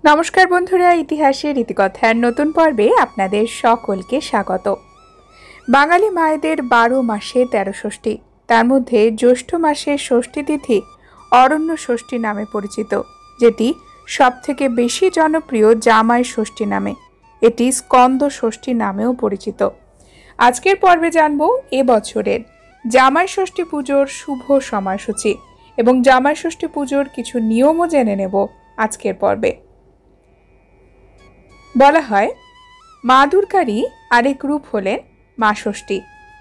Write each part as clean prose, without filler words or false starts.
নমস্কার বন্ধুরা, ইতিহাসের রীতিকথার নতুন পর্বে আপনাদের সকলকে স্বাগত। বাঙালি মায়েদের 12 মাসে 13 ষষ্ঠী, তার মধ্যে জ্যৈষ্ঠ মাসের ষষ্ঠী তিথি অরণ্য ষষ্ঠী নামে পরিচিত, যেটি সবথেকে বেশি জনপ্রিয় জামাই ষষ্ঠী নামে। এটি স্কন্দ ষষ্ঠী নামেও পরিচিত। আজকের পর্বে জানব এবছরের জামাই ষষ্ঠী পুজোর শুভ সময়সূচি এবং জামাই ষষ্ঠী পুজোর কিছু নিয়মও জেনে নেব আজকের পর্বে। বলা হয় মা দুর্গারই আরেক রূপ হলেন মা ষষ্ঠী,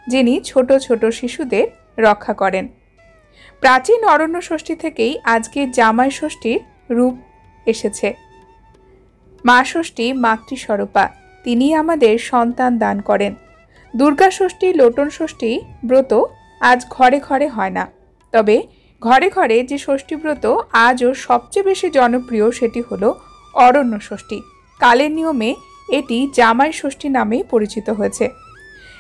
যিনি ছোট ছোট শিশুদের রক্ষা করেন। প্রাচীন অরণ্য ষষ্ঠী থেকেই আজকের জামাই ষষ্ঠীর রূপ এসেছে। মা ষষ্ঠী মাতৃস্বরূপা, তিনি আমাদের সন্তান দান করেন। দুর্গা ষষ্ঠী, লোটন ষষ্ঠী ব্রত আজ ঘরে ঘরে হয় না, তবে ঘরে ঘরে যে ষষ্ঠী ব্রত আজও সবচেয়ে বেশি জনপ্রিয় সেটি হলো অরণ্য ষষ্ঠী। কালের নিয়মে এটি জামাই ষষ্ঠী নামেই পরিচিত হয়েছে।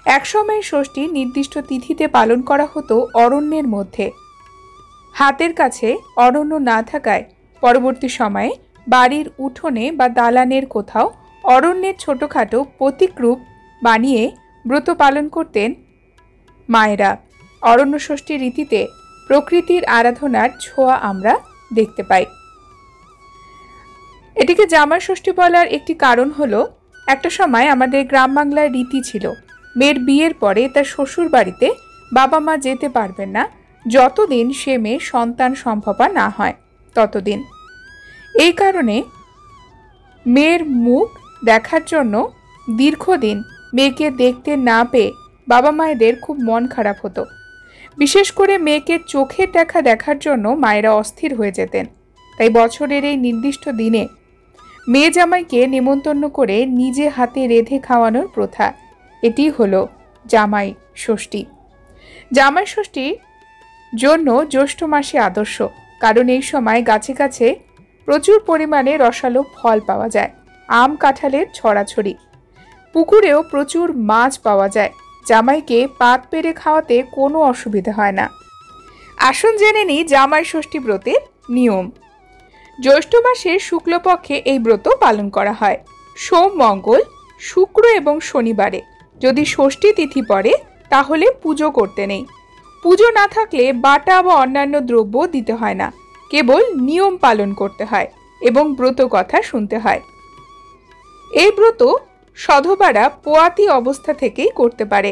একসময় ষষ্ঠী নির্দিষ্ট তিথিতে পালন করা হতো অরণ্যের মধ্যে। হাতের কাছে অরণ্য না থাকায় পরবর্তী সময়ে বাড়ির উঠোনে বা দালানের কোথাও অরণ্যের ছোটোখাটো প্রতীকরূপ বানিয়ে ব্রত পালন করতেন মায়েরা। অরণ্য ষষ্ঠীর রীতিতে প্রকৃতির আরাধনার ছোঁয়া আমরা দেখতে পাই। এটিকে জামাই ষষ্ঠী বলার একটি কারণ হলো, একটা সময় আমাদের গ্রাম বাংলার রীতি ছিল, মেয়ের বিয়ের পরে তার শ্বশুর বাড়িতে বাবা মা যেতে পারবেন না যতদিন সে মেয়ে সন্তান সম্ভবা না হয় ততদিন। এই কারণে মেয়ের মুখ দেখার জন্য দীর্ঘদিন মেয়েকে দেখতে না পেয়ে বাবা মায়েদের খুব মন খারাপ হতো। বিশেষ করে মেয়েকে চোখের দেখা দেখার জন্য মায়েরা অস্থির হয়ে যেতেন। তাই বছরের এই নির্দিষ্ট দিনে মেয়ে জামাইকে নেমন্তন্ন করে নিজে হাতে রেঁধে খাওয়ানোর প্রথা, এটি হলো জামাই ষষ্ঠী। জামাই ষষ্ঠীর জন্য জ্যৈষ্ঠ মাসে আদর্শ, কারণ এই সময় গাছে গাছে প্রচুর পরিমাণে রসালো ফল পাওয়া যায়, আম কাঁঠালের ছড়াছড়ি, পুকুরেও প্রচুর মাছ পাওয়া যায়। জামাইকে পাত পেরে খাওয়াতে কোনো অসুবিধা হয় না। আসুন জেনে নিই জামাই ষষ্ঠী ব্রতের নিয়ম। জ্যৈষ্ঠ মাসের শুক্লপক্ষে এই ব্রত পালন করা হয়। সোম, মঙ্গল, শুক্র এবং শনিবারে। যদি ষষ্ঠী তিথি পড়ে তাহলে পুজো করতে নেই। পুজো না থাকলে বাটা বা অন্যান্য দ্রব্য দিতে হয় না, কেবল নিয়ম পালন করতে হয় এবং ব্রত কথা শুনতে হয়। এই ব্রত সধবারা পোয়াতি অবস্থা থেকেই করতে পারে,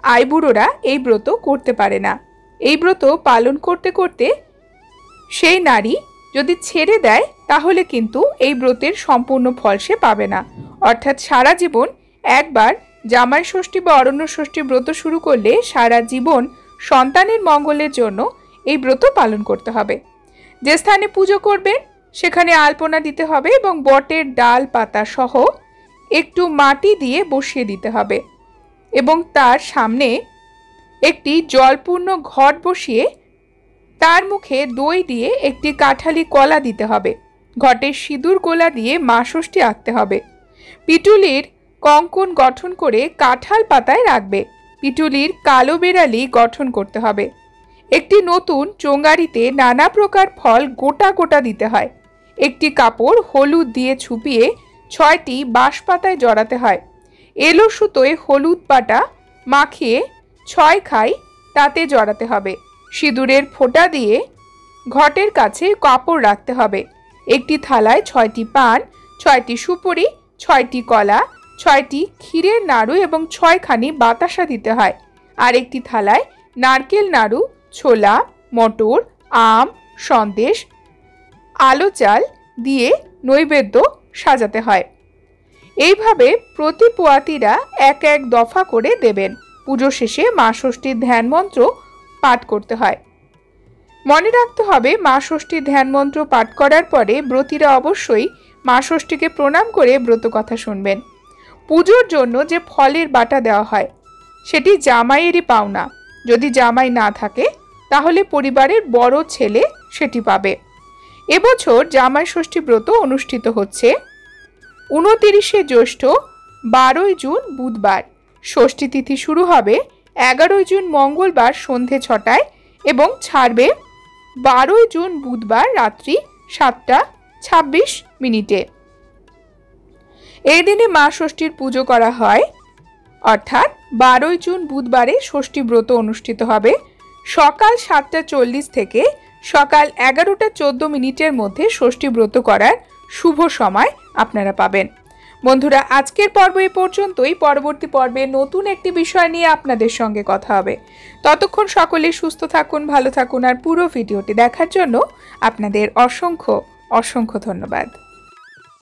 আইবুড়োরা এই ব্রত করতে পারে না। এই ব্রত পালন করতে করতে সেই নারী যদি ছেড়ে দেয় তাহলে কিন্তু এই ব্রতের সম্পূর্ণ ফল সে পাবে না। অর্থাৎ সারা জীবন একবার জামাই ষষ্ঠী বা অরণ্য ষষ্ঠী ব্রত শুরু করলে সারা জীবন সন্তানের মঙ্গলের জন্য এই ব্রত পালন করতে হবে। যে স্থানে পুজো করবেন সেখানে আলপনা দিতে হবে এবং বটের ডাল পাতা সহ একটু মাটি দিয়ে বসিয়ে দিতে হবে এবং তার সামনে একটি জলপূর্ণ ঘট বসিয়ে তার মুখে দই দিয়ে একটি কাঁঠালি কলা দিতে হবে। ঘটে সিঁদুর গোলা দিয়ে মা ষষ্ঠী আঁকতে হবে। পিটুলির কঙ্কন গঠন করে কাঁঠাল পাতায় রাখবে। পিটুলির কালো বেড়ালি গঠন করতে হবে। একটি নতুন চোঙারিতে নানা প্রকার ফল গোটা গোটা দিতে হয়। একটি কাপড় হলুদ দিয়ে ছুপিয়ে 6টি বাঁশপাতায় জড়াতে হয়। এলো সুতোয় হলুদ পাটা মাখিয়ে 6 খাই তাতে জড়াতে হবে। সিঁদুরের ফোঁটা দিয়ে ঘটের কাছে কাপড় রাখতে হবে। একটি থালায় 6টি পান, 6টি সুপুরি, 6টি কলা, 6টি ক্ষীরের নাড়ু এবং 6খানি বাতাসা দিতে হয়। আর একটি থালায় নারকেল নাড়ু, ছোলা, মটর, আম, সন্দেশ, আলো চাল দিয়ে নৈবেদ্য সাজাতে হয়। এইভাবে প্রতি পোয়াতিরা এক এক দফা করে দেবেন। পুজো শেষে মা ষষ্ঠীর ধ্যান মন্ত্র পাঠ করতে হয়। মনে রাখতে হবে, মা ষষ্ঠীর ধ্যান মন্ত্র পাঠ করার পরে ব্রতীরা অবশ্যই মা ষষ্ঠীকে প্রণাম করে ব্রত কথা শুনবেন। পুজোর জন্য যে ফলের বাটা দেওয়া হয় সেটি জামাইয়েরই পাওনা। যদি জামাই না থাকে তাহলে পরিবারের বড় ছেলে সেটি পাবে। এবছর জামাই ষষ্ঠী ব্রত অনুষ্ঠিত হচ্ছে 29শে জ্যৈষ্ঠ, 12ই জুন বুধবার। ষষ্ঠী তিথি শুরু হবে 11ই জুন মঙ্গলবার সন্ধে 6টায় এবং ছাড়বে 12ই জুন বুধবার রাত্রি 7টা 26 মিনিটে। এই দিনে মা ষষ্ঠীর পুজো করা হয়, অর্থাৎ 12 জুন বুধবারে ষষ্ঠী ব্রত অনুষ্ঠিত হবে। সকাল 7:40 থেকে সকাল 11:14 মধ্যে ষষ্ঠী ব্রত করার শুভ সময় আপনারা পাবেন। বন্ধুরা, আজকের পর্ব এই পর্যন্তই। পরবর্তী পর্বে নতুন একটি বিষয় নিয়ে আপনাদের সঙ্গে কথা হবে। ততক্ষণ সকলেই সুস্থ থাকুন, ভালো থাকুন, আর পুরো ভিডিওটি দেখার জন্য আপনাদের অসংখ্য অসংখ্য ধন্যবাদ।